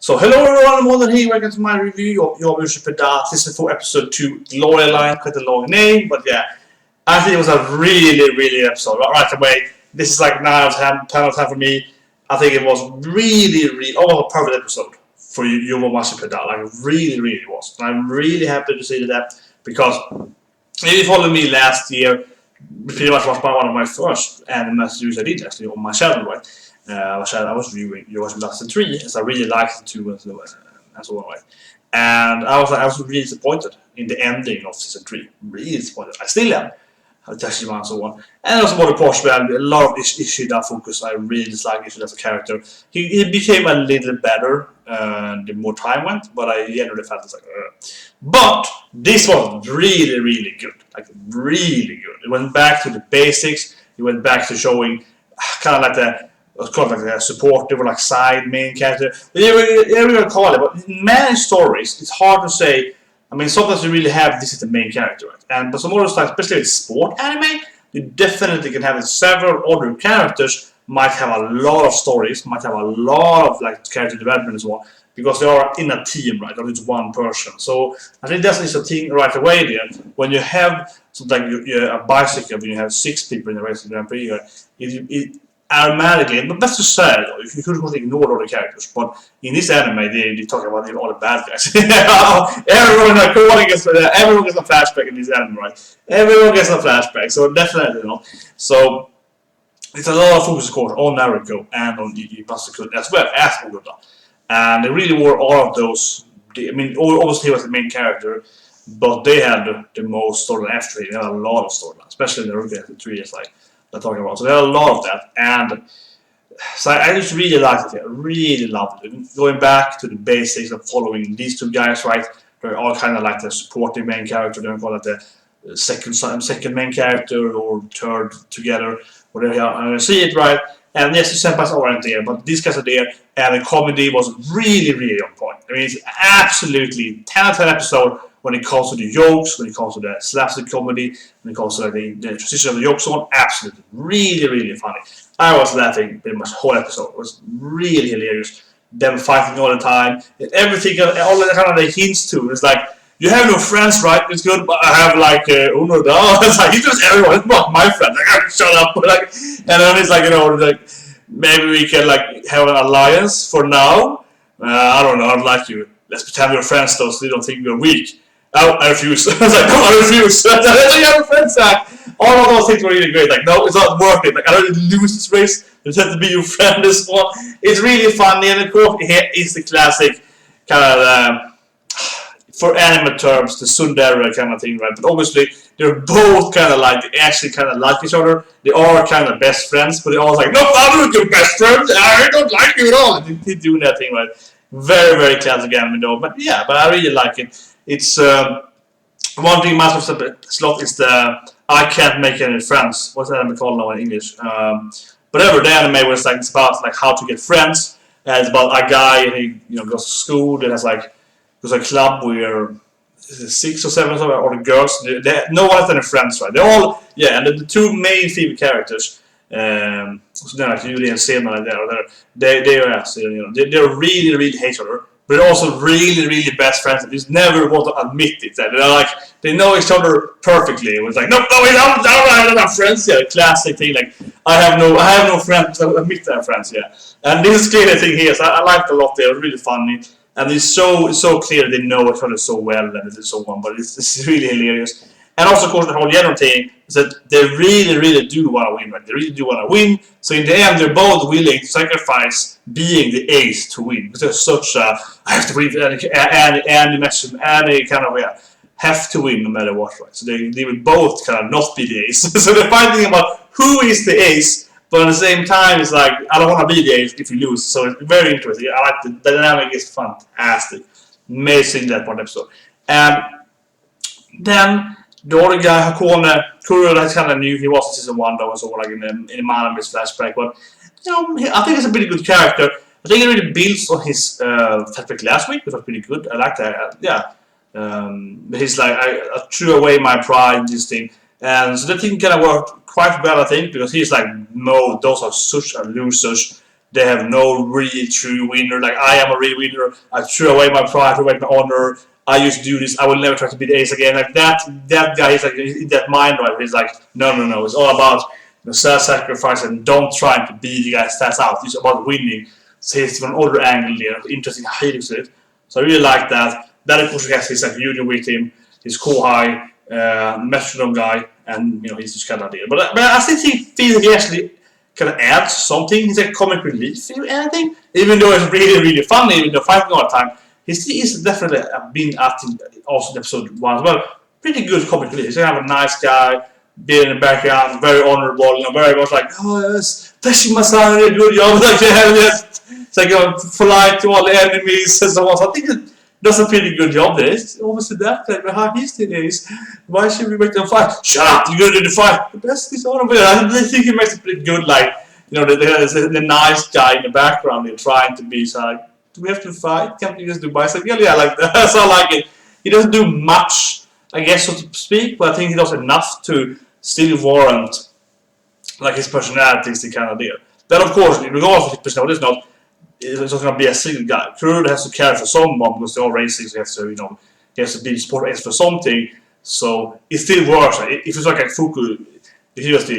So hello everyone, Myrmonden here, welcome to my review of Yowamushi Pedal Season 4 Episode 2 Glory Line. Quite a long name, but yeah, I think it was a really episode. Right away, this is like 9 out of 10 out of 10 for me. I think it was really almost a perfect episode for Yowamushi Pedal. Like, it really was. And I'm really happy to see that because if you followed me last year, pretty much was one of my first anime series I did actually on my channel, right? I was reviewing Yowamushi Pedal Season 3, as I really liked it too, and so on, right? And I was really disappointed in the ending of Season 3. Really disappointed. I still am. And so on. And also about the Porsche, a lot of Ishida focus. I really dislike Ishida as a character. He became a little better the more time went, but I generally felt it's like, But this was really good. Like, really good. It went back to the basics. It went back to showing kind of like the a supportive or like side main character. Whatever you call it, but in many stories, it's hard to say. I mean, sometimes you really have this is the main character, right? But some other times, especially with sport anime, you definitely can have several other characters. Might have a lot of stories, might have a lot of like character development as well, because they are in a team, right? Or it's one person. So I think that's a thing right away there. When you have something like a bicycle, when you have 6 people in the race of Grand Prix, it automatically, but that's just sad though. You could ignore all the characters, but in this anime, they talk about all the bad guys. Everyone gets a flashback in this anime, right? Everyone gets a flashback, so definitely, So it's a lot of focus, of course, on Naruko and on Iwaizumi as well as Kurodo, and they really were all of those. I mean, obviously he was the main character, but they had the most storyline after him. They had a lot of storyline, especially Naruko after 3 years, like. Talking about. So there are a lot of that, and so I just really liked it. I really loved it. Going back to the basics of following these 2 guys, right? They're all kind of like the supporting main character. They don't call it the second main character or third together, whatever you see it, right? And yes, the senpais aren't there, but these guys are there, and the comedy was really on point. I mean, it's absolutely 10 out of 10 episode. When it comes to the jokes, when it comes to the slapstick comedy, when it comes to the transition of the jokes on, absolutely, really funny. I was laughing pretty much the whole episode. It was really hilarious. Them fighting all the time, everything, all the kind of the hints to. It's like, you have no friends, right? It's good, but I have like Uno da. It's like, he's just everyone. It's not my friends. Like, shut up. Like, and then it's like, like maybe we can like have an alliance for now. I don't know. I'd like you. Let's pretend we're friends though, so you don't think we're weak. I refuse. I was like, no, I refuse. That's how you have a friend sack. All of those things were really great. Like, no, it's not worth it. Like, I don't lose this race. You just have to be your friend as well. It's really funny, and of course, here is the classic kind of, for anime terms, the tsundere kind of thing, right? But obviously, they're both kind of like, they actually kind of like each other. They are kind of best friends, but they're all like, no, I'm not your best friend. I don't like you at all. They do that thing, right? Very classic anime, though. But yeah, but I really like it. It's one thing Microsoft slot is the I can't make any friends. What's that anime called now in English? Whatever the anime was like, it's about like how to get friends. And it's about a guy he goes to school that has like goes to a club where 6 or 7 or the girls. No one has any friends, right? They're all and the 2 main female characters. So they're like Julie and Sena like that. They're really hate each other. But they're also really best friends. They just never want to admit it. They're like, they know each other perfectly. It was like, no, I don't have friends. Yeah, classic thing. Like, I have no friends. I admit I have friends. Yeah, and this is clearly the thing here. So I liked a lot. They're really funny, and it's so clear they know each other so well and it's so on. But it's really hilarious. And also, of course, the whole general thing is that they really do want to win, right? They really do want to win. So in the end, they're both willing to sacrifice being the ace to win. Because there's such a, I have to win any match, any kind of, have to win no matter what, right? So they will both kind of not be the ace. So they're fighting about who is the ace, but at the same time, it's like, I don't want to be the ace if you lose. So it's very interesting. I like the dynamic is fantastic. Amazing that one episode. And then the other guy, Kurodo, that's kind of new. He was in season 1 though, so like in the Myrmonden's flashback. But I think he's a pretty good character. I think he really builds on his flashback last week, which was pretty good. I like that. But he's like, I threw away my pride in this thing, and so that thing kind of worked quite well, I think, because he's like, no, those are such losers. They have no real true winner. Like, I am a real winner. I threw away my pride, threw away my honor. I used to do this. I will never try to be the ace again. Like that guy is like in that mind, right? He's like, no. It's all about self-sacrifice and don't try to be the guy that stands out. It's about winning. So he's from another angle there. Interesting how he looks at it. So I really like that. Then of course he has his like union with him, his Kohai, metronome guy, and he's just kind of there. But I still feel he actually kind of adds something. He's like comic relief or anything. Even though it's really funny, even though fighting all the time, he's definitely been acting also in episode 1 as well. Pretty good comic relief. He's kind of a nice guy, being in the background, very honorable, very much like, oh yes, Tashimasan, really good job. Like, it's like polite to all the enemies and so on. So I think it does a pretty good job there. It's obviously that guy behind his days. Why should we make them fight? Shut up, you're gonna do the fight. That's dishonorable. I think he makes it pretty good, like, the nice guy in the background, they're trying to be like, do we have to fight? Can't you just do bicycle? Yeah, like that. So I like it. He doesn't do much, I guess, so to speak, but I think he does enough to still warrant like his personality is the kind of there. Then of course, regardless of his personality, it's not going to be a single guy. Kurodo has to carry for someone because they're all racing, so he has to be sport ace for something. So it still works. If it's like a Fuku, if he was still,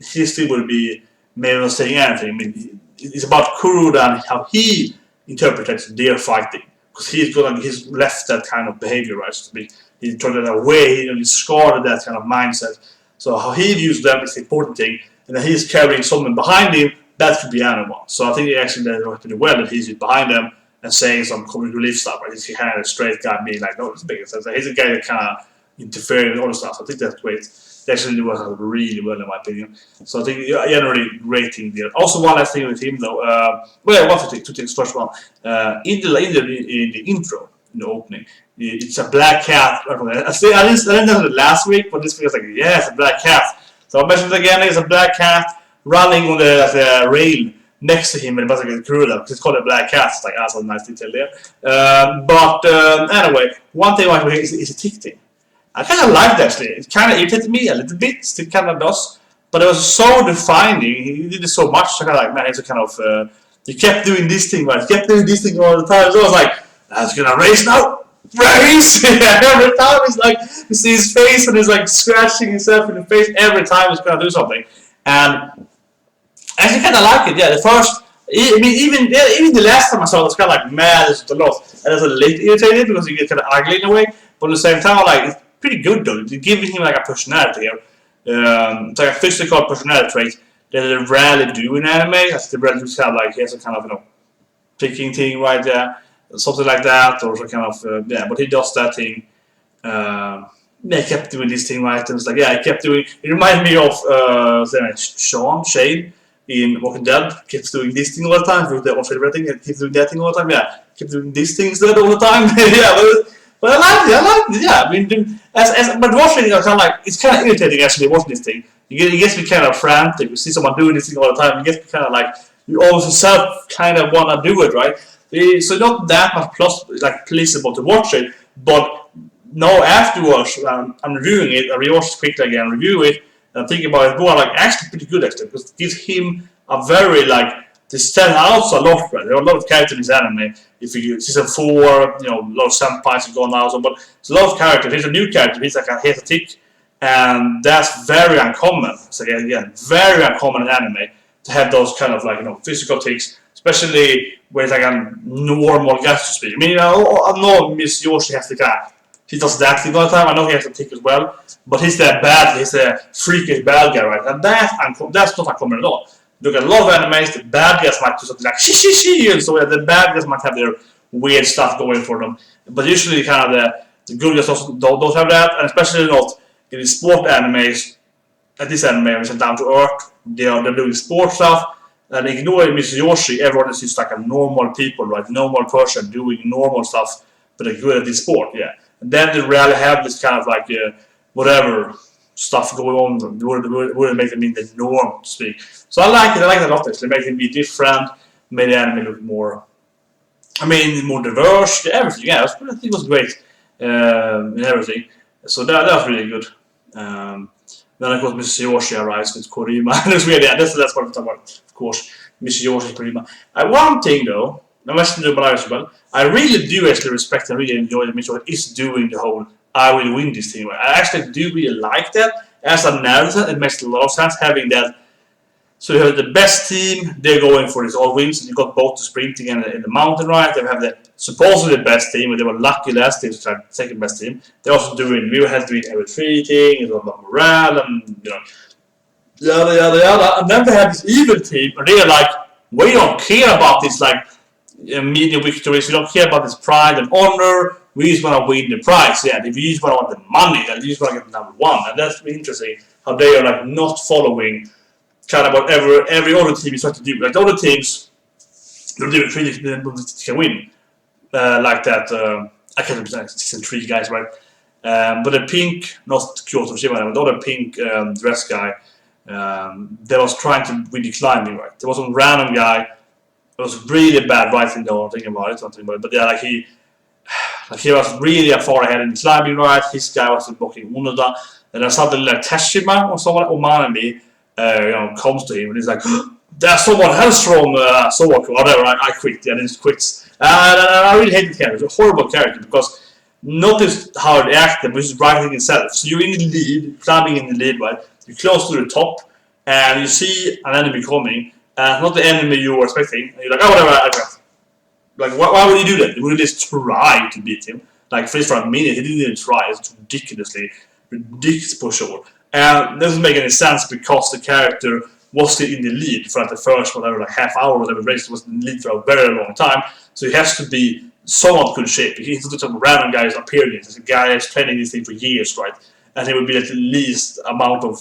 he still would be maybe not saying anything. I mean, it's about Kurodo and how he interprets their fighting, because he's left that kind of behavior, right? So to speak. He turned it away. He discarded that kind of mindset. So how he views them is the important thing, and then he's carrying someone behind him. That could be anyone. So I think he actually did it pretty well that he's behind them and saying some comic relief stuff. Right? He's kind of a straight guy being like, no, it's big. So he's a guy that kind of interferes with all the stuff. I think that's great. They actually worked out really well in my opinion. So I think generally great thing there. Also one last thing with him though. Two things. First one, in the intro, in the opening, it's a black cat. I didn't know it last week, but this week I was like, yeah, it's a black cat. So I mentioned it again. It's a black cat running on the rail next to him, and it was like a Kurodo, because it's called a black cat. It's like, that's a nice detail there. Anyway, one thing I want to is a tick thing. I kind of liked that actually. It kind of irritated me a little bit. It kind of does, but it was so defining. He did it so much. So I kind of like, man, it's a kind of. He kept doing this thing, right? He kept doing this thing all the time. So I was like, that's gonna race now. Race! Every time it's like you see his face and he's like scratching himself in the face. Every time he's gonna do something, and I actually kind of like it. Yeah, the first. I mean, even the last time I saw it, I was kind of like, man, this is a lot. And I was a little irritated because you get kind of ugly in a way. But at the same time, like, it's pretty good though. It's giving him like a personality here. It's like a physical personality trait that they rarely do in anime. As they rarely just have like, he has a kind of picking thing right there, something like that, or some kind of But he does that thing. He kept doing this thing right, and it's like, yeah, he kept doing. It reminded me of Shane in Walking Dead. Keeps doing this thing all the time. With the favorite thing, keeps doing that thing all the time. Yeah, keeps doing these things all the time. Yeah, but I liked it. Yeah, I mean, but watching it, kind of like, it's kind of irritating actually watching this thing. It gets me kind of frantic. You see someone doing this thing all the time. It gets me kind of like, you always yourself kind of want to do it, right? So not that much pleasurable to watch it, but now afterwards, I'm reviewing it. I rewatch it quickly again, review it, and I'm thinking about it more. Like, actually pretty good actually, because it gives him a very they stand out a lot, right? There are a lot of characters in this anime. If you season 4, a lot of senpais are gone now, but it's a lot of characters. He's a new character. He's like a tick, and that's very uncommon. So again, very uncommon in anime to have those kind of physical ticks, especially where it's like a normal guy to speak. I mean, I know Miss Yoshi has the guy. He does that thing all the time. I know he has a tick as well, but he's that bad. He's a freakish bad guy, right? And that's not uncommon at all. Look at a lot of animes, the bad guys might do something like shi, and so the bad guys might have their weird stuff going for them. But usually, kind of the good guys don't have that, and especially not in the sport animes. At this anime, which is down to earth, they're doing sport stuff, and ignoring Mr. Yoshi, everyone is just like a normal people, right? Normal person doing normal stuff, but they're good at this sport, yeah. And then they rarely have this kind of whatever stuff going on wouldn't make them in the norm to speak. So I like it a lot actually. Make it be different, made the anime look more more diverse, everything, yeah. I think it was great in everything. So that was really good. Then of course Mr. Yoshi arrives with Korima. That's what I'm talking about, of course. Mr. Yoshi Prima. One thing though, as well, I really do actually respect and really enjoy that Mr. Yoshi is doing the whole I will win this thing. I actually do really like that. As a narrator, it makes a lot of sense having that. So you have the best team, they're going for this all wins, and you got both the sprinting and in the mountain ride. They have the supposedly the best team, but they were lucky last year to try the second best team. They're also doing, we had to do every free thing, it's all about morale, and you know, yada yada yada. And then they have this evil team, and they're like, we don't care about this like medium victories, we don't care about this pride and honor, we just want to win the prize. Yeah, if you just want the money, then you just want to get number one. And that's interesting how they are like not following kind of what every other team is trying to do. Like the other teams, they're doing three that can win. Like that, I can't remember, it's 3 guys, right? But the pink, not Kyoto Shima, but the other pink dress guy, that was trying to win the climbing, right? There was some random guy, it was really bad writing though, I'm thinking about it, but yeah, like he was really far ahead in the climbing, right? His guy was blocking Unoda, and then suddenly like Teshima or someone, Omanami, comes to him and he's like, there's someone else from Sowako, whatever, I quit, and he just quits. And I really hate the character, it's a horrible character, because notice how it acted, which is writing itself. So you're in the lead, climbing in the lead, right? You're close to the top, and you see an enemy coming, not the enemy you were expecting, and you're like, oh, whatever, I quit. Like, why would you do that? You would at least try to beat him. Like, for a minute, he didn't even try, it's ridiculous for sure. And it doesn't make any sense because the character was in the lead for like the first whatever like half hour whatever race was in the lead for a very long time. So he has to be somewhat good shape. He's not just some random guy who's appearing. It's a guy who's training this thing for years, right? And he would be at the least amount of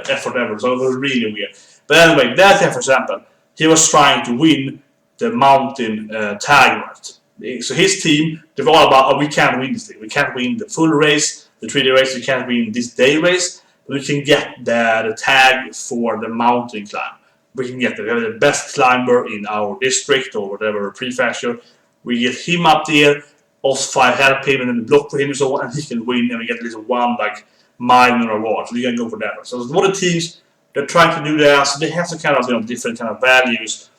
effort ever. So it was really weird. But anyway, that guy, for example, he was trying to win the mountain tag, right? So his team, they were all about, oh, we can't win this thing. We can't win the full race. The 3-day race, we can't win this day race, but we can get the tag for the mountain climb. We can get the best climber in our district or whatever prefecture. We get him up there, us 5 help him and then block for him and so on, and he can win, and we get at least one like minor award. So we can go for that. So one of the teams they're trying to do that, so they have some kind of different kind of values.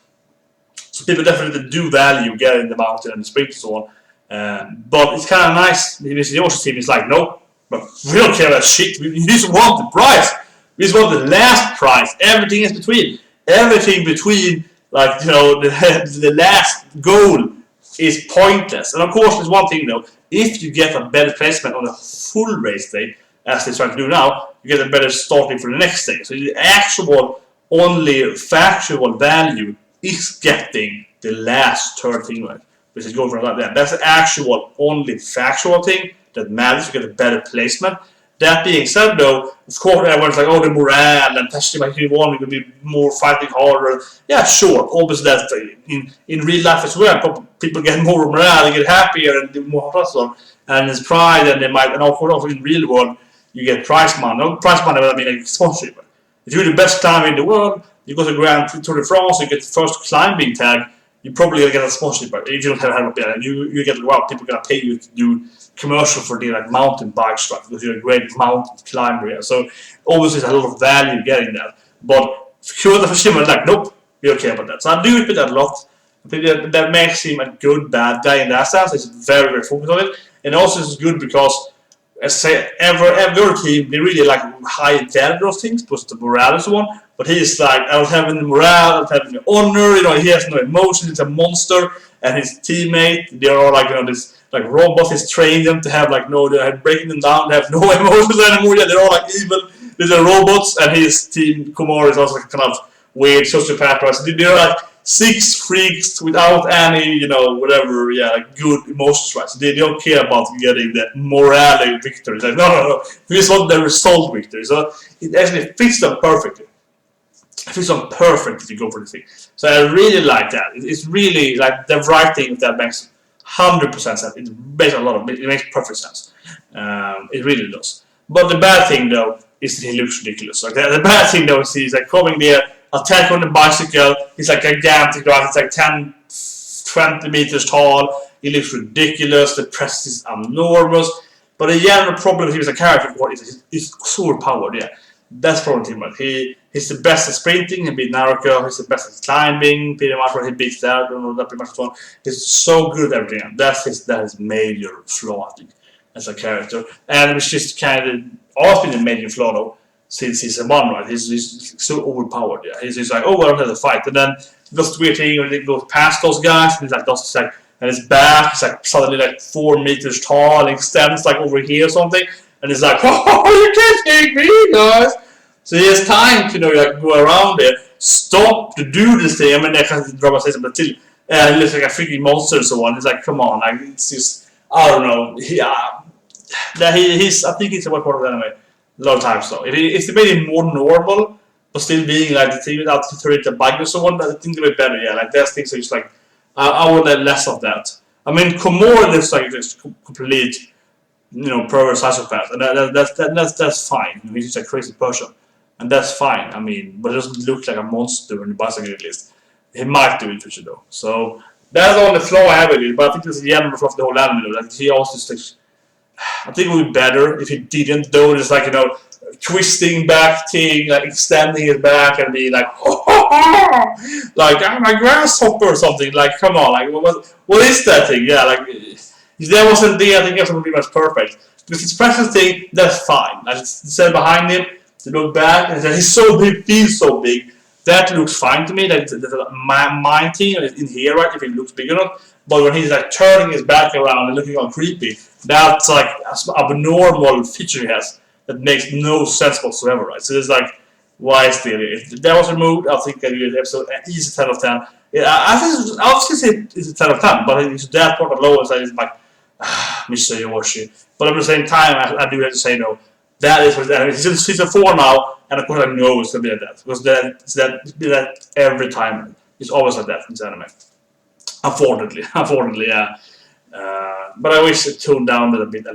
So people definitely do value getting the mountain and the sprint and so on. But it's kind of nice. The Yoshi team is like, no. But we don't care about shit. We just want the prize. We just want the last prize. Everything is between. Everything between, like, the last goal is pointless. And of course, there's one thing though. If you get a better placement on a full race day, as they're trying to do now, you get a better starting for the next day. So the actual, only factual value is getting the last third thing right. Which is going for that. That's the actual, only factual thing that matters to get a better placement. That being said though, of course everyone's like, oh, the morale and testing like you want, we could be more fighting harder. Yeah, sure, obviously that's in real life as well. People get more morale, they get happier and do more hustle. And there's pride, and they might, and of course also in real world you get prize money. Not prize money, but I mean like sponsorship. If you're the best climber in the world, you go to Grand Tour de France, you get the first climbing tag, you're probably gonna get a sponsorship. But if you don't have help, you get, well, people are gonna pay you to do commercial for the like mountain bike strap because you're a great mountain climber. Yeah. So obviously there's a lot of value getting that. But Kurodo for Shima is like, nope, we don't care about that. So I do with that a lot. I think that makes him a good bad guy in that sense. He's very, very focused on it. And also it's good because, as I say, every other team, they really like high value those things, plus the morale and so on. But he's like, I don't have any morale, I don't have any honor, he has no emotion, he's a monster. And his teammate, they're all like, this like robots, he's training them to have like they're breaking them down, they have no emotions anymore. Yeah, they're all like evil little robots, and his team Komori is also like kind of weird sociopath. Right? So they're like 6 freaks without any, whatever, like good emotions, right? So they don't care about getting the morale victory. Like, no. We just want the result victory. So it actually fits them perfectly. It fits them perfect if you go for the thing. So I really like that. It's really like the writing that makes 100% sense. It makes it makes perfect sense. It really does. But the bad thing though is that he looks ridiculous. Like the bad thing though is he's like coming there, attack on the bicycle. He's like gigantic, right? It's like 10, 20 meters tall. He looks ridiculous. The press is enormous. But the general problem with him as a character is he's so overpowered. Yeah, That's probably him. He's the best at sprinting. He beat Naruko. He's the best at climbing. Pretty much where he beats that. That pretty much one. He's so good at everything. That is major flaw, I think, as a character. And it's just kind of always been a major flaw though since season 1, right? He's so overpowered. Yeah, he's like, oh, well, I don't have to fight, and then does the weird thing where he goes past those guys, and he's like, and his back is like suddenly like 4 meters tall and extends like over here or something. And he's like, oh, you can't take me, guys. So he has time to like go around there, stop to do this thing. I mean, they can drama say something till, and he looks like a freaking monster and so on. He's like, come on, like it's just, I don't know. I think he's a way part of the anime. A lot of times though. If they made him more normal, but still being like the thing without to turn into a bug or so on, I think it would be better. Yeah, like there's things that just like I would have less of that. I mean, Komori looks like just complete. Pervert psychopath, and that's fine. He's just a crazy person, and that's fine. I mean, but it doesn't look like a monster on the bicycle list. He might do it, Richard, though. So that's the only flaw I have with it. But I think there's a general flaw of the whole anime. Like he also just, I think it would be better if he didn't do this, like twisting back thing, like extending his back and being like, like I'm a grasshopper or something. Like, come on, like what is that thing? Yeah, like. If that wasn't there, I think it would be much perfect. Because his presence thing, that's fine. Like stand behind him, to look back, and he's so big, feels so big. That looks fine to me. Like the mind thing in here, right? If he looks big enough. But when he's like turning his back around and looking all creepy, that's like an abnormal feature he has that makes no sense whatsoever, right? So it's like, why is there? If that was removed, I think I'd give the episode an easy 10 of 10. Yeah, I was gonna say it's a 10 of 10, but it's that part of lowest. It's like. Mr. Yowamushi. But at the same time, I do have to say no. That is what it's in season 4 now, and of course I know it's gonna be like that because it's be that every time. It's always like that in this anime. Unfortunately, yeah. But I wish it toned down a little bit. But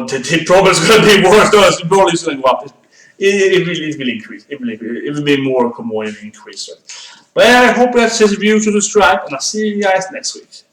the problem is gonna be worse. Though it's probably gonna go up. It will increase. It will be more commodity increase. Right? But yeah, I hope you guys review to subscribe, and I'll see you guys next week.